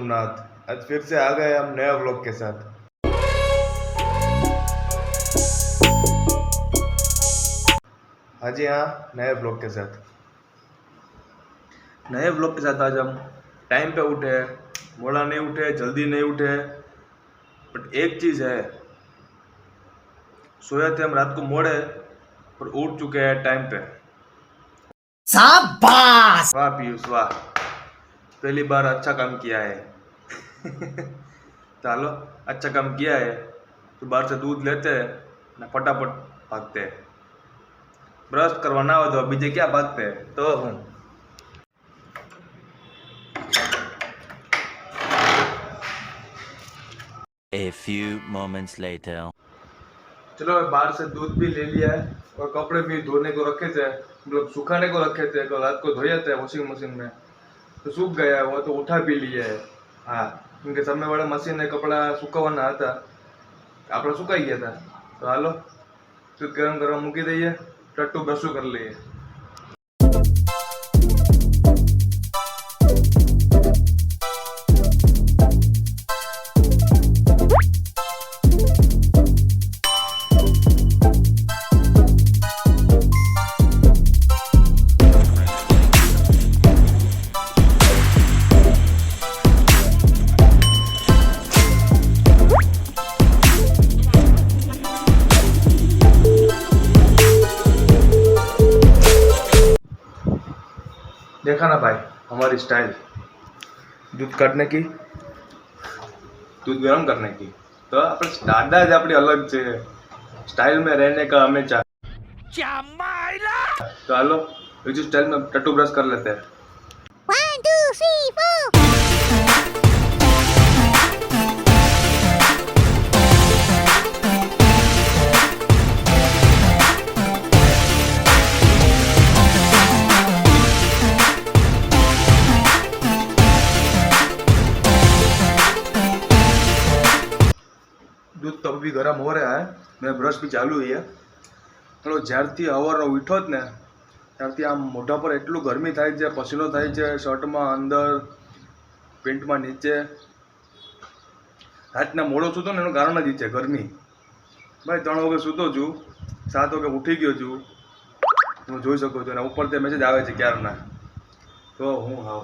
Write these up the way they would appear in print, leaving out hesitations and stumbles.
सोमनाथ। आज फिर से आ गए हम नए व्लॉग के साथ। हाँ जी हाँ, नए व्लॉग के साथ। आज हम टाइम पे उठे, मोड़ा नहीं उठे, जल्दी नहीं उठे, बट एक चीज़ है, सोए थे हम रात को मोड़े पर उठ चुके हैं टाइम पे। शाबाश! वाह पीयूष वाह, पहली बार अच्छा काम किया है। चलो अच्छा काम किया है। तो बाहर से दूध लेते हैं ना, फटाफट भागते हैं। ब्रश करवाना हो तो बीजे क्या भागते हैं तो हूँ। A few moments later. चलो बाहर से दूध भी ले लिया है और कपड़े भी धोने को रखे थे, मतलब सुखाने को रखे थे। कल रात को धोया थे वॉशिंग मशीन में, तो सूख गया है वो, तो उठा भी लिए है। हाँ, क्योंकि सामने वाले मशीन ने कपड़ा सुकवाना था, આપણે સુકાઈ ગયા था। तो हालो दूध गरम गरम મૂકી દઈએ, ટટ્ટુ બ્રશું કરી લઈએ। देखा ना भाई हमारी स्टाइल, दूध काटने की, दूध गर्म करने की। तो अपने स्टैंडर्ड જ આપણી અલગ છે, स्टाइल में रहने का हमेशा। तो हेलो इसी स्टाइल में टट्टू ब्रश कर लेते हैं। 1 2 3 4 दूध तो अभी गरम हो रहा है, मेरा ब्रश भी चालू ही है। तो જ્યારથી સવારનો ઉઠ્યો જ ને ત્યારથી આમ મોઢા પર એટલું ગરમી થાય છે, પસીનો થાય છે, શર્ટમાં અંદર, પેન્ટમાં નીચે। રાતના મોડો સૂતો ને એનું કારણ જ છે ગરમી। ભાઈ 3 વાગે સૂતો છું, 7 વાગે ઉઠી ગયો છું, તમે જોઈ શકો છો। અને ઉપરથી મેસેજ આવે છે ક્યારના, તો હું હાવ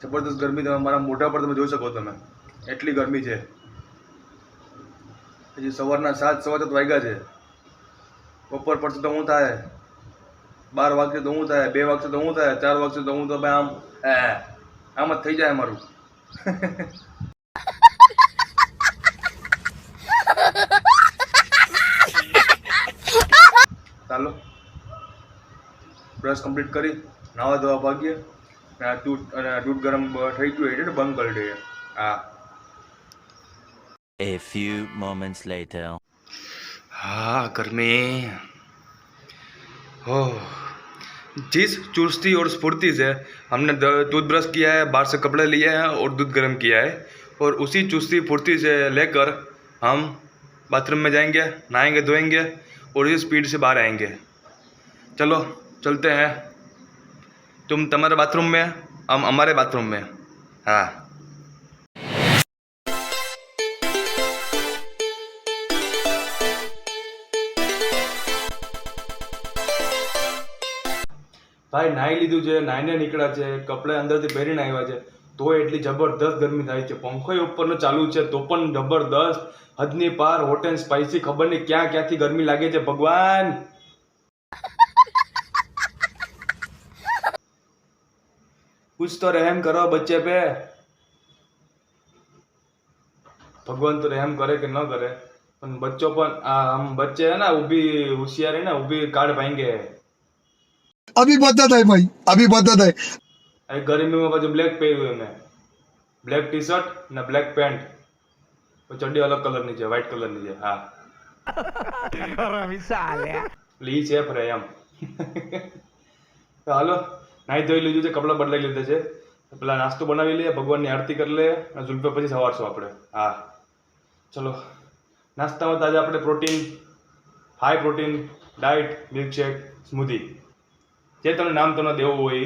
જબરદસ્ત ગરમી, તમે મારા મોઢા પર તમે જોઈ શકો, તમે એટલી ગરમી છે। હજી સવારના 7:15 વાગ્યા છે। બપોર પડશે તો હું થાય, 12 વાગશે તો હું થાય, 2 વાગશે તો હું થાય, 4 વાગશે તો હું તો ભાઈ આમ જ થઈ જાય મારું। ચાલો બ્રશ કમ્પ્લીટ કરી નાવા ધોવા ભાગીએ। દૂધ ગરમ થઈ ગયું એટલે બંધ કરી દઈએ। હા, A few moments later. हाँ गर्मी हो। जिस चुस्ती और स्फूर्ति से हमने टूथब्रश किया है, बाहर से कपड़े लिए हैं और दूध गर्म किया है, और उसी चुस्ती फुर्ती से लेकर हम बाथरूम में जाएंगे, नहाएंगे धोएंगे और इसी स्पीड से बाहर आएंगे। चलो चलते हैं, तुम तुम्हारे बाथरूम में, हम हमारे बाथरूम में। हाँ ભાઈ નાહી લીધું છે, નાહીને નીકળ્યા છે, કપડે અંદરથી પહેરીને આવ્યા છે, તો એટલી જબરદસ્ત ગરમી થાય છે। પંખોય ઉપરનો ચાલુ છે તો પણ જબરદસ્ત, હદની પાર, હોટ એન્ડ સ્પાઇસી, ખબર નહીં ક્યાં ક્યાંથી ગરમી લાગે છે ભગવાન। कुछ तो रहम करो बच्चे पे, भगवान तो रहम करे कि न करे, पर बच्चों पर हम बच्चे है ना, वो भी होशियार है ना, वो भी कार्ड पाएंगे। अभी बदत है भाई, अभी बदत है। अरे गर्मी में पाछું બ્લેક પહેર્યું है, मैं બ્લેક टी शर्ट ને બ્લેક પેન્ટ, ચડ્ડી અલગ કલરની છે, વ્હાઈટ કલરની છે। હા લી છે ફરે એમ। તો હાલો નાઈ ધોઈ લીધું છે, કપડાં બદલાઈ લીધા છે, પેલા નાસ્તો બનાવી લઈએ, ભગવાનની આરતી કરી લઈએ અને ઝુલપે પછી સવારશું આપણે। હા ચલો, નાસ્તામાં તો આજે આપણે protein, high protein diet, milkshake, સ્મૂધી, જે તમને નામ તમને દેવું હોય,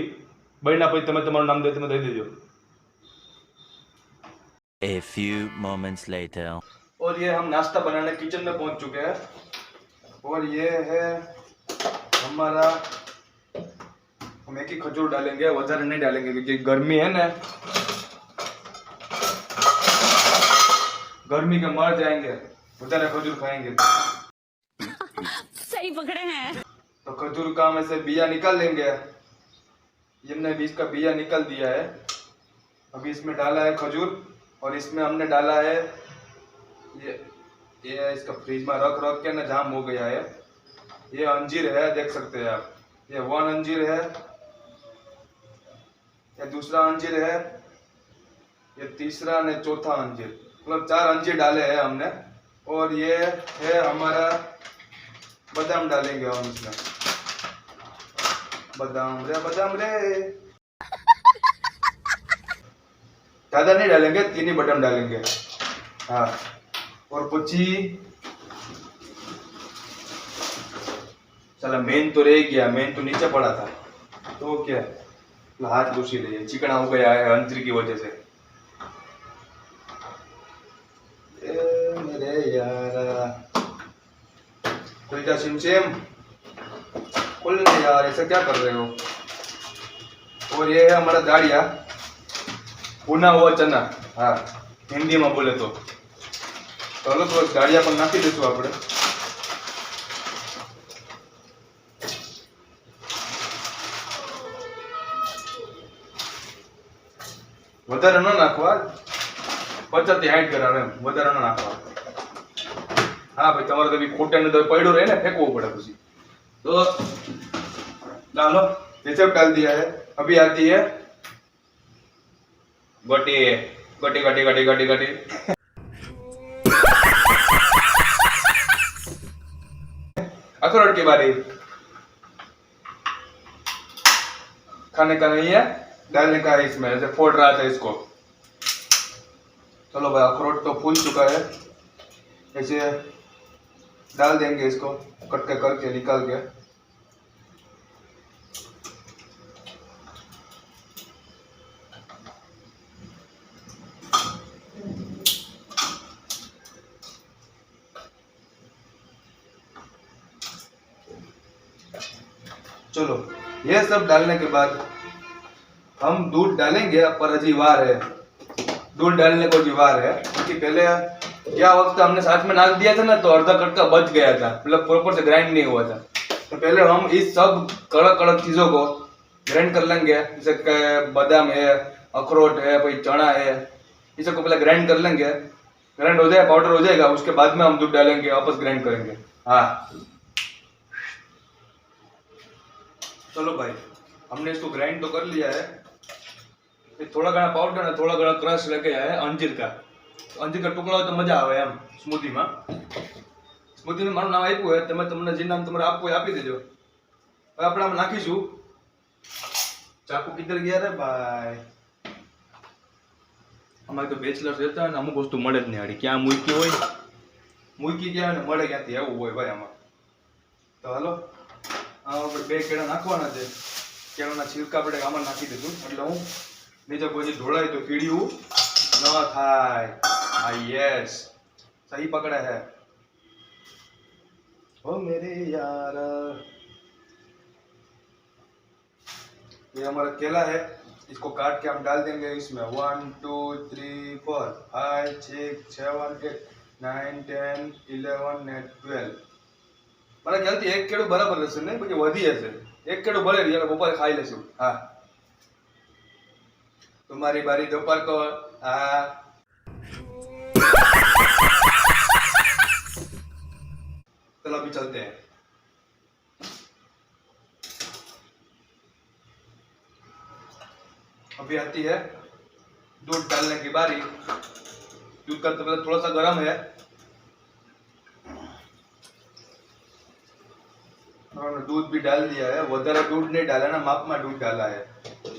બન્યા પછી તમે તમારું નામ દે તમે દઈ દેજો। A few moments later. और ये हम नाश्ता बनाने किचन में पहुंच चुके हैं। और ये है हमारा, हम एक ही खजूर डालेंगे, वजन नहीं डालेंगे क्योंकि गर्मी है ना, गर्मी के मर जाएंगे, वजन खजूर खाएंगे। सही पकड़े हैं। तो खजूर का हम ऐसे बिया निकाल लेंगे। ये हमने बीज का बिया निकाल दिया है। अभी इसमें डाला है खजूर और इसमें हमने डाला है ये इसका फ्रिज में रख रख के ना जाम हो गया है। ये अंजीर है, देख सकते हैं आप। ये 1 अंजीर है, ये दूसरा अंजीर है, ये तीसरा ने चौथा अंजीर, मतलब 4 अंजीर डाले हैं हमने। और ये है हमारा बादाम, डालेंगे हम इसमें। बादाम रे ज्यादा नहीं डालेंगे, 3 ही बादाम डालेंगे। हाँ, और પછી चला मेन तो रह गया, मेन तो नीचे पड़ा था, तो क्या हाथ लूसी लिए, चिकना हो गया है अंजीर की वजह से। मेरे यारा खुल जा सिमसिम, खुल यार, ऐसा क्या कर रहे हो। और ये है हमारा दाड़िया, भुना हुआ चना। हाँ, हिंदी में बोले तो चलो तो दाड़िया पर नाखी देशु આપણે। વધારે ન નાખવા, 50 થી 60 ગ્રામ એમ, વધારે ન નાખવા। हाँ भाई, તમારે તો બી ખોટે ને તો પડ્યો રહે ને, ફેંકવો પડે પછી। तो डालो, ये सब डाल दिया है। अभी आती है गोटी गोटी गोटी गोटी गोटी गोटी अखरोट की बारी। खाने का नहीं है, डालने का है इसमें, ऐसे फोड़ रहा था इसको। चलो भाई, अखरोट तो फूल चुका है, ऐसे डाल देंगे इसको, कटके करके निकाल के। चलो, ये सब डालने के बाद हम दूध डालेंगे, पर अजी वार है, दूध डालने को जी वार है, क्योंकि पहले क्या वक्त हमने साथ में नाक दिया था ना, तो अर्धा कटका बच गया था, मतलब प्रॉपर से ग्राइंड नहीं हुआ था। तो पहले हम इस सब कड़क कड़क चीजों को ग्राइंड कर लेंगे, जैसे कि बादाम है, अखरोट है, भाई चना है, इस सबको पहले ग्राइंड कर लेंगे। ग्राइंड हो जाए, पाउडर हो जाएगा, उसके बाद में हम दूध डालेंगे, वापस ग्राइंड करेंगे। हाँ चलो भाई, हमने इसको ग्राइंड तो कर लिया है। थोड़ा घना पाउडर ने थोड़ा घना क्रश लगे है अंजीर का, अंजीर का टुकड़ा हो तो मजा आवे एम स्मूथी में। स्मूथी में माરું નામ આપ્યું है, તમે તમને જે નામ તમારે આપવું હોય આપી દેજો। હવે આપણે આમાં નાખીશું। ચાકુ કિધર ગયા રે ભાઈ, અમારે તો બેચલર્સ રહેતા હોય ને, અમુક વસ્તુ મળે જ નહીં હાડી, ક્યાં મૂકી હોય, મૂકી ગયા ને મળે ક્યાંથી, એવું હોય ભાઈ આમાં। તો હાલો, આપણે 2 કેળા નાખવાના છે, કેળાના છિલકા આપણે આમાં નાખી દઈશું, એટલે હું નીચે કોઈ ઢોળાય તો કીડીયું ન થાય। हाँ यस, सही पकड़ा है ओ मेरे यार। ये हमारा केला है, इसको काट के हम डाल देंगे इसमें। 1 2 3 4 5 6 7 8 9 10 11 ને 12। મારા ખ્યાલથી 1 કેળું બરાબર રહેશે ને, પછી વધી હશે। 1 કેળું ભલે એટલે બપોરે ખાઈ લેશું। હા, तुम्हारी बारी दोपहर को। हाँ चलो अभी चलते हैं। अभी आती है दूध डालने की बारी। दूध का तो थोड़ा सा गर्म है, दूध भी डाल दिया है। વધારે दूध नहीं डाला ना, माप में दूध डाला है।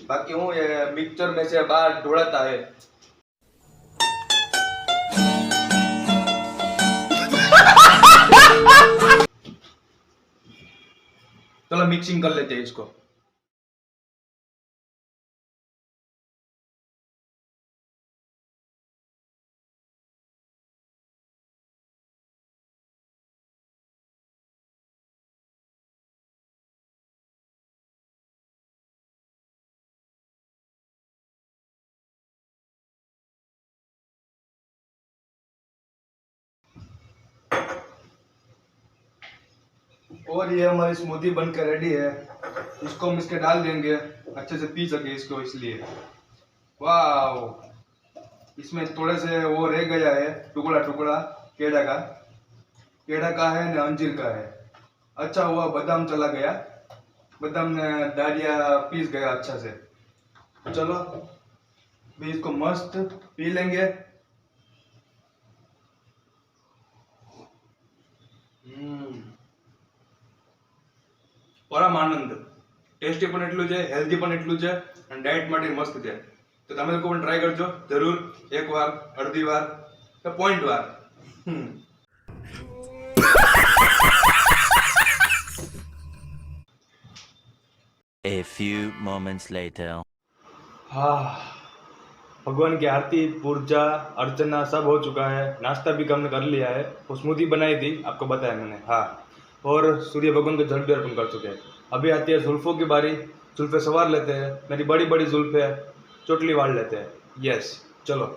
बाकी हूँ ये मिक्सचर में से बाहर ढोड़ाता है। चलो मिक्सिंग कर लेते हैं इसको। और ये हमारी स्मूदी बनकर रेडी है। इसको हम इसके डाल देंगे, अच्छे से पी सके इसको, इसलिए। वाह, इसमें थोड़े से वो रह गया है टुकड़ा टुकड़ा केड़ा का है ना अंजीर का है। अच्छा हुआ बादाम चला गया, बादाम ने दाढ़िया पीस गया अच्छा से। चलो भी इसको मस्त पी लेंगे। परम आनंद, टेस्टी પણ એટલું છે, હેલ્ધી પણ એટલું છે અને ડાયટ માટે મસ્ત છે। તો તમે લોકો પણ ટ્રાય કરજો જરૂર, એક વાર, અડધી વાર કે પોઈન્ટ વાર। A few moments later. हाँ, भगवान की आरती, पूजा, अर्चना सब हो चुका है। नाश्ता भी हमने कर लिया है। वो स्मूदी बनाई थी, आपको बताया मैंने। हाँ, और सूर्य भगवान को जल भी अर्पण कर चुके हैं। अभी आती है जुल्फों की बारी। जुल्फे सवार लेते हैं। मेरी बड़ी बड़ी जुल्फे है, चोटली वाल लेते हैं। यस, चलो।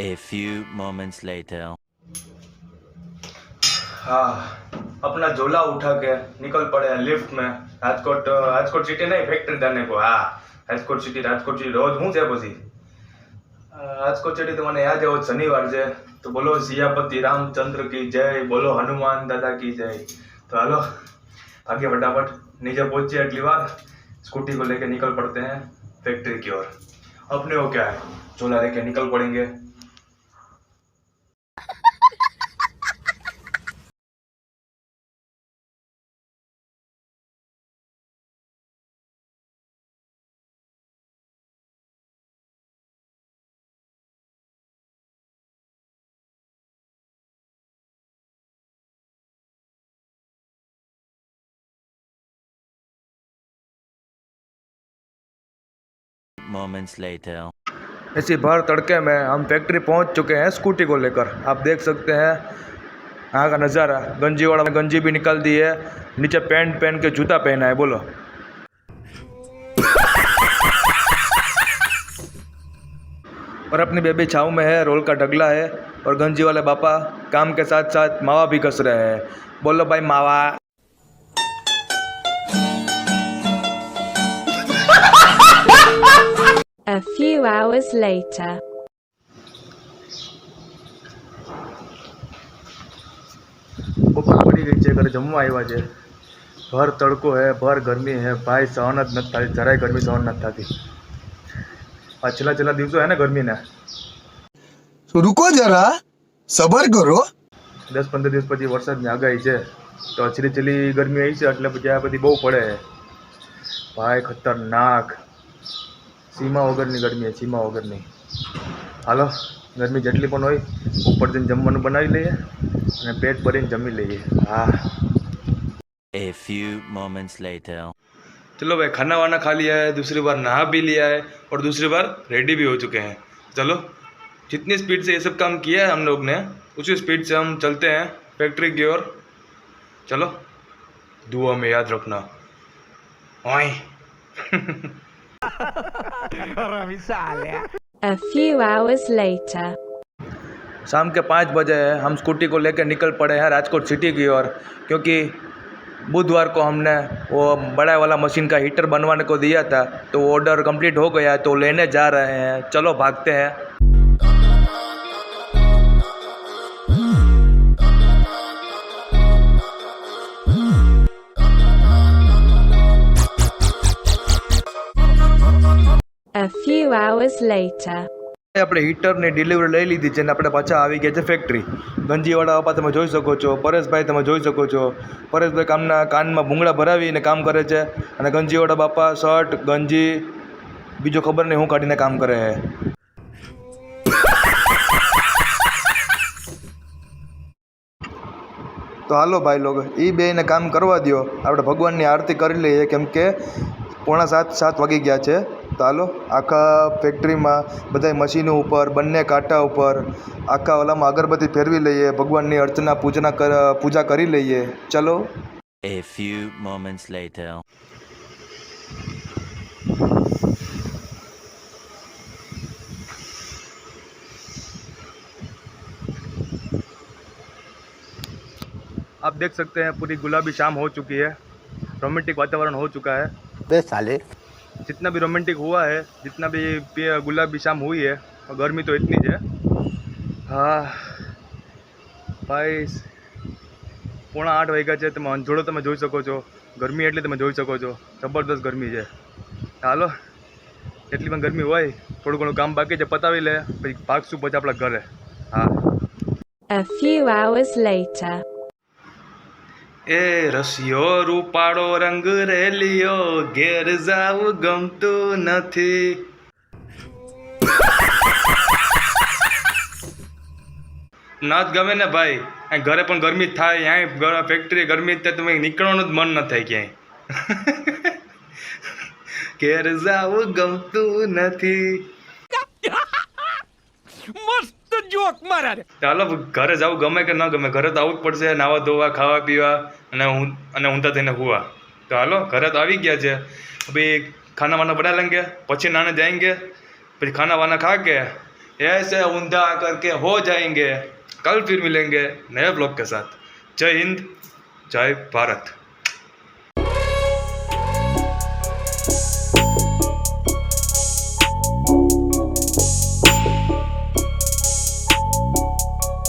A few moments later. हाँ, अपना झोला उठा के निकल पड़े हैं लिफ्ट में। राजकोट सिटी नहीं, फैक्ट्री जाने को। हाँ, राजकोट सिटी रोज हूँ છે પછી। राजकोट सिटी तो મને યાદ है, वो शनिवार છે। तो बोलो सियापति रामचंद्र की जय, बोलो हनुमान दादा की जय। तो हेलो, आगे फटाफट नीचे पहुंचे। अगली बार स्कूटी को लेके निकल पड़ते हैं फैक्ट्री की ओर। अपने को क्या है, झोला लेके निकल पड़ेंगे। Moments later. ऐसी भर तड़के में हम फैक्ट्री पहुंच चुके हैं स्कूटी को लेकर। आप देख सकते हैं यहाँ का नज़ारा। गंजी वाला में गंजी भी निकाल दी है, नीचे पैंट पहन के जूता पहना है। बोलो, और अपनी बेबी छाऊ में है, रोल का ढगला है। और गंजी वाले पापा काम के साथ साथ मावा भी घस रहे हैं। बोलो भाई मावा। A few hours later. બપોર પડી ગઈ છે, ઘરે જમવા આવ્યા છે। ભર તડકો है, भर गर्मी है भाई, सहन જ નથી થતી। જરાય ગરમી સહન નથી થતી। આ છેલ્લા દિવસો है ને ગરમીના। तो रुको जरा, सबर करो। 10-15 દિવસ પછી વરસાદની આગાહી છે। તો છેલ્લી ગરમી આવી છે, એટલે પછી આ બધી બહુ પડે છે ભાઈ, ખતરનાક। सीमा वगरनी गर्मी है, सीमा वगरनी। हालो, गर्मी जेटली पण होय ऊपर जईने जमवानुं बनावी लईए अने पेट भरीने जमी लईए। हाँ, A few moments later. चलो भाई, खाना वाना खा लिया है, दूसरी बार नहा भी लिया है और दूसरी बार रेडी भी हो चुके हैं। चलो, जितनी स्पीड से ये सब काम किया है हम लोग ने, उसी स्पीड से हम चलते हैं फैक्ट्री की ओर। चलो, दुआ में याद रखना। ओए। A few hours later. शाम के 5 बजे हम स्कूटी को लेकर निकल पड़े हैं राजकोट सिटी की ओर, क्योंकि बुधवार को हमने वो बड़ा वाला मशीन का हीटर बनवाने को दिया था। तो ऑर्डर कंप्लीट हो गया है, तो लेने जा रहे हैं। चलो भागते हैं। A few hours later. આપણે હીટરની ડિલિવરી લઈ લીધી છે અને આપણે પાછા આવી ગયા છે ફેક્ટરી। ગંજીવાળા બાપા તમે જોઈ શકો છો, પરેશભાઈ તમે જોઈ શકો છો। પરેશભાઈ કાનમાં ભૂંગળા ભરાવીને કામ કરે છે અને ગંજીવાળા બાપા શર્ટ ગંજી બીજો ખબર નહીં હું કાઢીને કામ કરે છે। તો હાલો ભાઈ લોકો એ બેને કામ કરવા દો, આપણે ભગવાનની આરતી કરી લઈએ, કેમ કે 6:45 વાગી ગયા છે. તો હાલો આખા ફેક્ટરીમાં બધા મશીનો ઉપર, બંને કાંટા ઉપર આખા ઓલામાં અગરબત્તી ફેરવી લઈએ, ભગવાનની અર્ચના પૂજા કરી લઈએ. ચલો. A few moments later. आप देख सकते हैं पूरी गुलाबी शाम हो चुकी है, रोमांटिक वातावरण हो चुका है. बे साले जितना भी रोमांटिक हुआ है, जितना भी गुलाबी शाम हुई है, और गर्मी तो इतनी જ है. હા ભાઈ 7:45 વાગ્યા છે, તમે અંજોડો તમે જોઈ શકો છો, ગરમી એટલી તમે જોઈ શકો છો, જબરદસ્ત ગરમી છે. હાલો એટલી પણ ગરમી હોય, થોડું ઘણું કામ બાકી છે પતાવી લે, પછી ભાગશું પછી આપણા ઘરે. હા. A few hours later. એ રસિયો રૂપાળો રંગ રેલિયો, ઘેર જાવું ગમતું નથી. ના જ ગમે ને ભાઈ, અહીં ઘરે પણ ગરમી જ થાય, અહીં ફેક્ટરી ગરમી જ થાય, તમે નીકળવાનું જ મન ન થાય ક્યાંય. ઘેર જાવું ગમતું નથી. ચાલો ઘરે જવું ગમે કે ન ગમે, ઘરે તો આવવું જ પડશે, નાવા ધોવા, ખાવા પીવા અને ઊંધા થઈને હુવા. તો હાલો ઘરે તો આવી ગયા છે, अभी खाना वाना बना लेंगे, પછી नहाने जाएंगे, फिर खाना वाना खा के ऐसे ऊंधा करके हो जाएंगे. कल फिर मिलेंगे नए ब्लॉग के साथ. जय हिंद, जय भारत.